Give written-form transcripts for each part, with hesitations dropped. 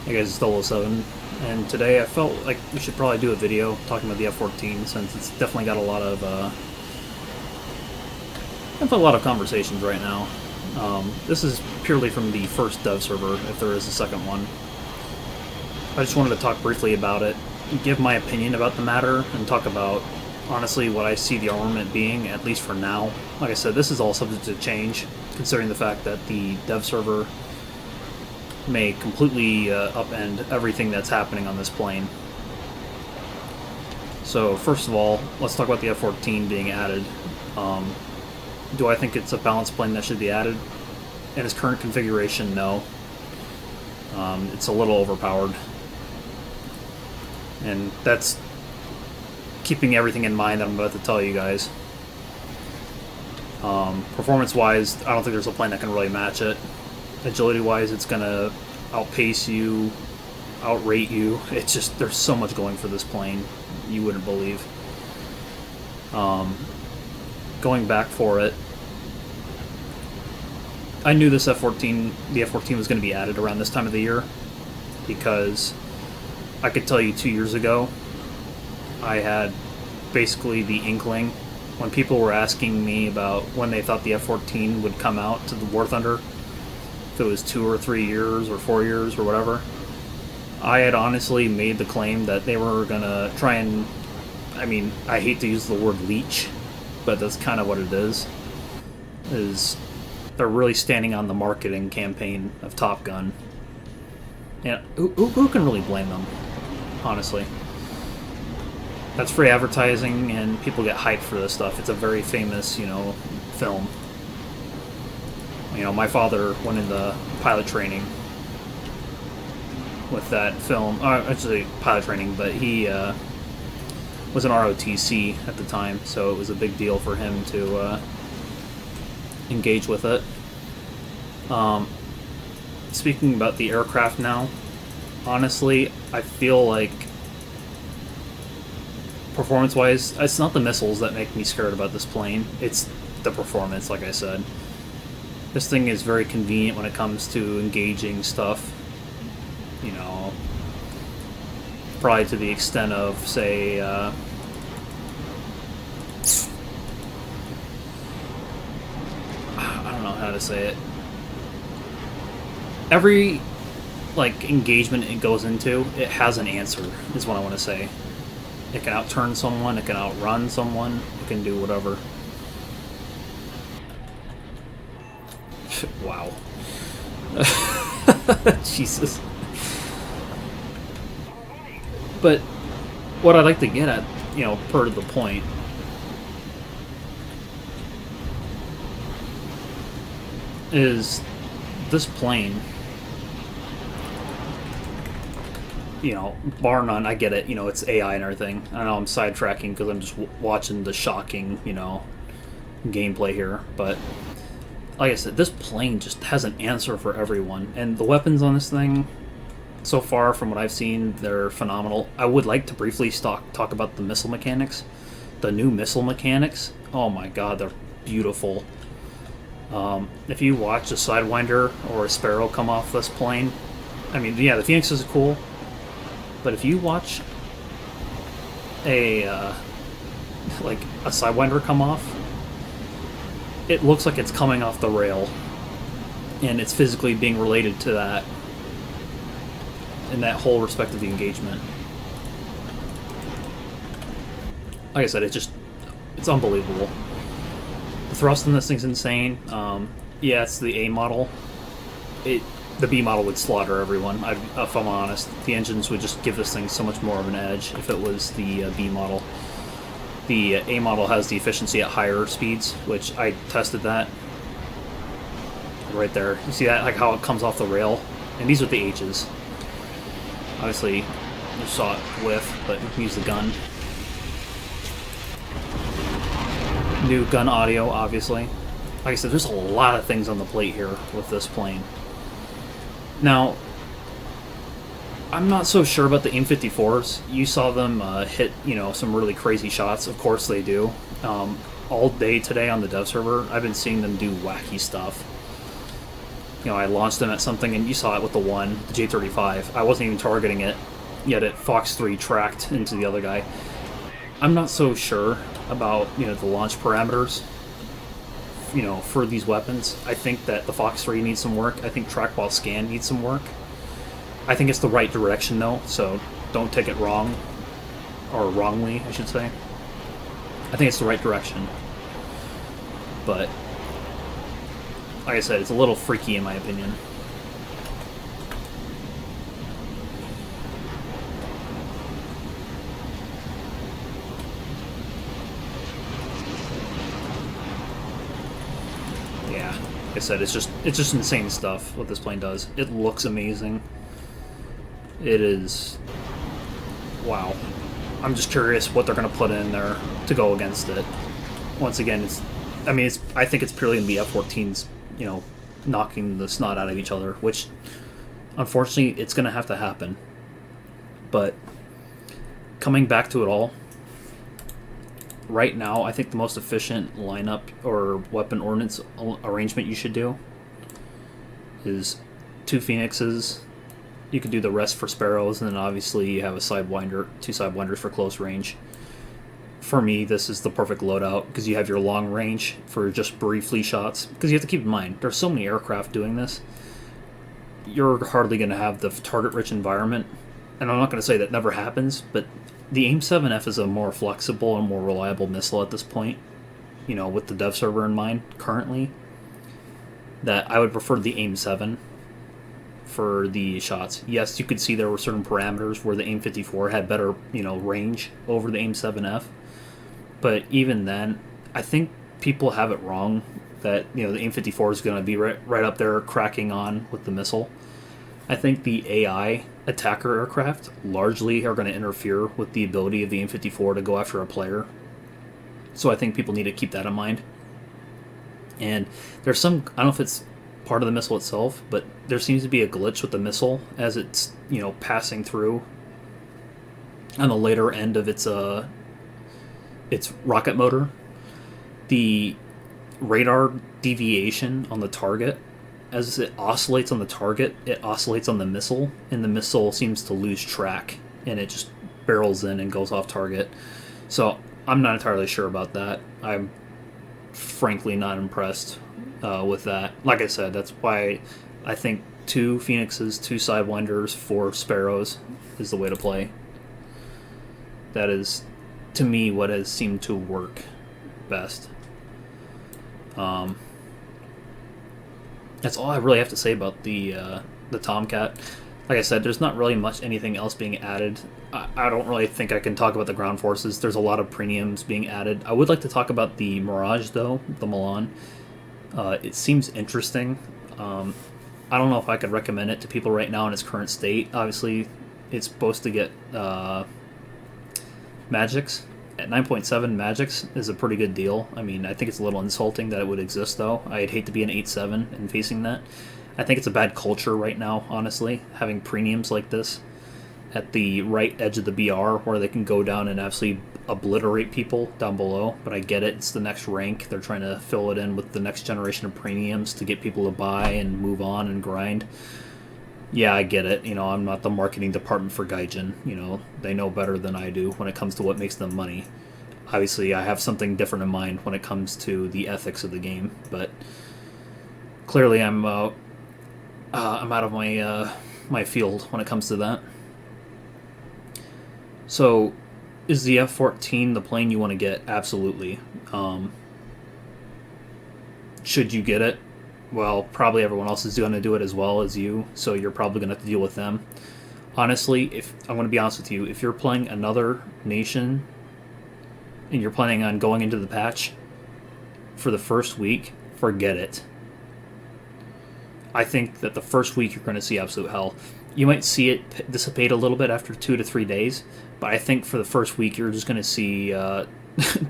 Hey guys, it's 007, and today I felt like we should probably do a video talking about the F-14 since it's definitely got a lot of conversations right now. This is purely from the first dev server, if there is a second one. I just wanted to talk briefly about it, give my opinion about the matter, and talk about, honestly, what I see the armament being, at least for now. Like I said, this is all subject to change, considering the fact that the dev server may completely upend everything that's happening on this plane. So first of all, let's talk about the F-14 being added. Do I think it's a balanced plane that should be added? In its current configuration, no. It's a little overpowered. And that's keeping everything in mind that I'm about to tell you guys. Performance-wise, I don't think there's a plane that can really match it. Agility-wise, it's gonna outpace you, outrate you. It's just, there's so much going for this plane, you wouldn't believe. Going back for it, I knew this F-14, the F-14 was going to be added around this time of the year, because I could tell you 2 years ago, I had basically the inkling when people were asking me about when they thought the F-14 would come out to the War Thunder, if it was 2 or 3 years or 4 years or whatever. I had honestly made the claim that they were gonna try and, I mean, I hate to use the word leech, but that's kind of what it is they're really standing on the marketing campaign of Top Gun. And who can really blame them, honestly? That's free advertising, and people get hyped for this stuff. It's a very famous, film. My father went into pilot training with that film. Actually, pilot training, but he was an ROTC at the time, so it was a big deal for him to engage with it. Speaking about the aircraft now, honestly, I feel like performance-wise, it's not the missiles that make me scared about this plane. It's the performance, like I said. This thing is very convenient when it comes to engaging stuff. Probably to the extent of, say, I don't know how to say it. Every, engagement it goes into, it has an answer, is what I want to say. It can outturn someone, it can outrun someone, it can do whatever. Wow. Jesus. But what I'd like to get at, per the point, is this plane, bar none, I get it, it's AI and everything. I know I'm sidetracking because I'm just watching the shocking, gameplay here, but like I said, this plane just has an answer for everyone, and the weapons on this thing, so far from what I've seen, they're phenomenal. I would like to briefly talk about the missile mechanics. The new missile mechanics, oh my god, they're beautiful. If you watch a Sidewinder or a Sparrow come off this plane, I mean, yeah, the Phoenix is cool, but if you watch a Sidewinder come off, it looks like it's coming off the rail, and it's physically being related to that in that whole respect of the engagement. Like I said, it's unbelievable. The thrust in this thing's insane. Yeah, it's the A model. The B model would slaughter everyone, if I'm honest. The engines would just give this thing so much more of an edge if it was the B model. The A model has the efficiency at higher speeds, which I tested that. Right there. You see that, like how it comes off the rail? And these are the H's. Obviously, you saw it with, but you can use the gun. New gun audio, obviously. Like I said, there's a lot of things on the plate here with this plane. Now, I'm not so sure about the AIM-54s. You saw them hit, some really crazy shots. Of course they do. All day today on the dev server, I've been seeing them do wacky stuff. I launched them at something, and you saw it with the one, the J-35. I wasn't even targeting it, yet it Fox 3 tracked into the other guy. I'm not so sure about, the launch parameters, for these weapons. I think that the Fox 3 needs some work. I think track while scan needs some work. I think it's the right direction, though, so don't take it wrong, or wrongly, I should say. I think it's the right direction. But, like I said, it's a little freaky in my opinion. Yeah, like I said, it's just insane stuff what this plane does. It looks amazing. It is... wow. I'm just curious what they're going to put in there to go against it. Once again, I think it's purely going to be F-14s, knocking the snot out of each other, which, unfortunately, it's going to have to happen. But, coming back to it all, right now, I think the most efficient lineup or weapon ordnance arrangement you should do is 2 Phoenixes. You could do the rest for Sparrows, and then obviously you have a Sidewinder, 2 Sidewinders for close range. For me, this is the perfect loadout, because you have your long range for just briefly shots. Because you have to keep in mind, there's so many aircraft doing this, you're hardly going to have the target-rich environment. And I'm not going to say that never happens, but the AIM-7F is a more flexible and more reliable missile at this point, with the dev server in mind currently, that I would prefer the AIM-7 for the shots. Yes, you could see there were certain parameters where the AIM-54 had better, range over the AIM-7F. But even then, I think people have it wrong that, the AIM-54 is going to be right up there cracking on with the missile. I think the AI attacker aircraft largely are going to interfere with the ability of the AIM-54 to go after a player. So I think people need to keep that in mind. And there's some, I don't know if it's part of the missile itself, but there seems to be a glitch with the missile as it's, passing through on the later end of its rocket motor. The radar deviation on the target, as it oscillates on the target, it oscillates on the missile, and the missile seems to lose track, and it just barrels in and goes off target. So I'm not entirely sure about that. I'm frankly not impressed with that. Like I said, that's why I think 2 Phoenixes, 2 Sidewinders, 4 Sparrows is the way to play. That is, to me, what has seemed to work best. That's all I really have to say about the Tomcat. Like I said, there's not really much anything else being added. I don't really think I can talk about the ground forces. There's a lot of premiums being added. I would like to talk about the Mirage, though, the Milan. It seems interesting. I don't know if I could recommend it to people right now in its current state. Obviously, it's supposed to get Magics. At 9.7, Magics is a pretty good deal. I mean, I think it's a little insulting that it would exist, though. I'd hate to be an 8.7 and facing that. I think it's a bad culture right now, honestly, having premiums like this at the right edge of the BR where they can go down and absolutely obliterate people down below. But I get it, it's the next rank. They're trying to fill it in with the next generation of premiums to get people to buy and move on and grind. Yeah, I get it. I'm not the marketing department for Gaijin. They know better than I do when it comes to what makes them money. Obviously, I have something different in mind when it comes to the ethics of the game, but clearly I'm out of my field when it comes to that. So, is the F-14 the plane you want to get? Absolutely. Should you get it? Well, probably everyone else is going to do it as well as you, so you're probably going to have to deal with them. Honestly, if I'm going to be honest with you, if you're playing another nation and you're planning on going into the patch for the first week, forget it. I think that the first week you're going to see absolute hell. You might see it dissipate a little bit after 2 to 3 days, but I think for the first week you're just going to see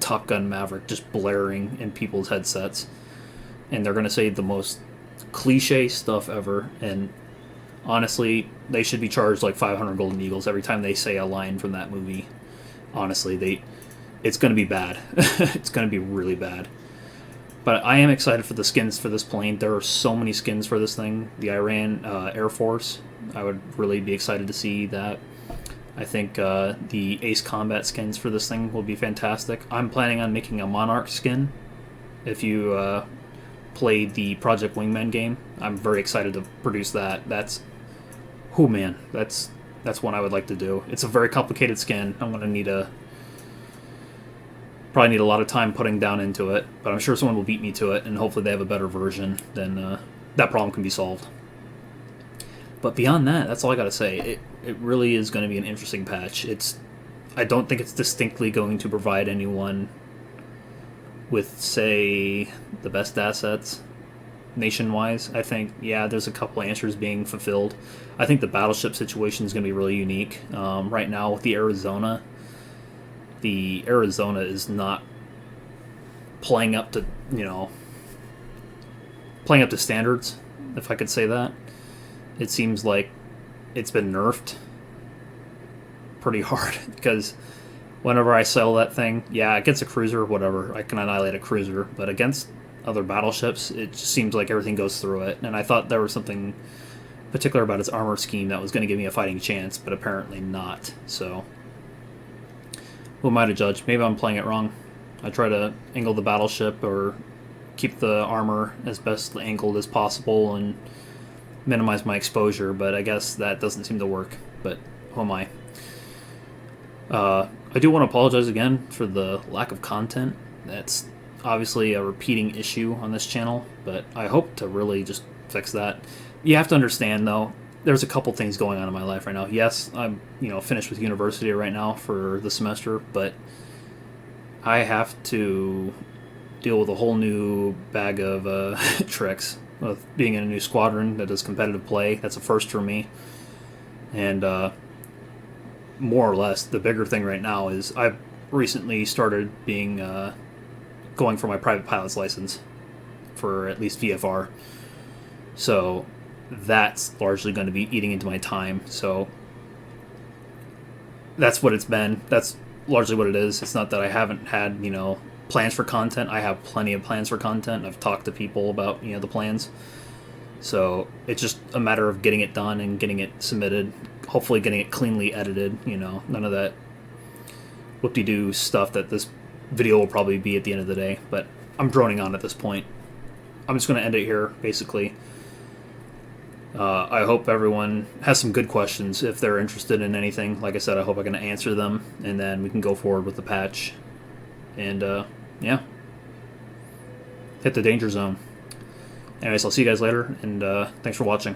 Top Gun Maverick just blaring in people's headsets. And they're going to say the most cliche stuff ever. And honestly, they should be charged like 500 Golden Eagles every time they say a line from that movie. Honestly, it's going to be bad. It's going to be really bad. But I am excited for the skins for this plane. There are so many skins for this thing. The Iran Air Force, I would really be excited to see that. I think the Ace Combat skins for this thing will be fantastic. I'm planning on making a Monarch skin. If you played the Project Wingman game, I'm very excited to produce that. Oh man, that's one I would like to do. It's a very complicated skin. I'm gonna probably need a lot of time putting down into it, but I'm sure someone will beat me to it, and hopefully they have a better version. Then that problem can be solved. But beyond that, that's all I gotta say. It really is going to be an interesting patch. I don't think it's distinctly going to provide anyone with, say, the best assets nation-wise. I think, yeah, there's a couple answers being fulfilled. I think the battleship situation is going to be really unique. Right now with the Arizona is not playing up to, playing up to standards, if I could say that. It seems like it's been nerfed pretty hard, because whenever I sell that thing, yeah, against a cruiser, whatever, I can annihilate a cruiser, but against other battleships, it just seems like everything goes through it, and I thought there was something particular about its armor scheme that was going to give me a fighting chance, but apparently not. So who am I to judge? Maybe I'm playing it wrong. I try to angle the battleship or keep the armor as best angled as possible and minimize my exposure, but I guess that doesn't seem to work. But who am I? I do want to apologize again for the lack of content. That's obviously a repeating issue on this channel, but I hope to really just fix that. You have to understand, though, there's a couple things going on in my life right now. Yes, I'm finished with university right now for the semester, but I have to deal with a whole new bag of tricks. With being in a new squadron that does competitive play, that's a first for me. And more or less, the bigger thing right now is I've recently started going for my private pilot's license for at least VFR. So that's largely going to be eating into my time. So that's what it's been. That's largely what it is. It's not that I haven't had, plans for content. I have plenty of plans for content. I've talked to people about, the plans. So it's just a matter of getting it done and getting it submitted. Hopefully getting it cleanly edited, none of that whoop-de-doo stuff that this video will probably be at the end of the day. But I'm droning on at this point. I'm just going to end it here, basically. I hope everyone has some good questions if they're interested in anything. Like I said, I hope I can answer them, and then we can go forward with the patch. And, yeah. Hit the danger zone. Anyways, I'll see you guys later, and thanks for watching.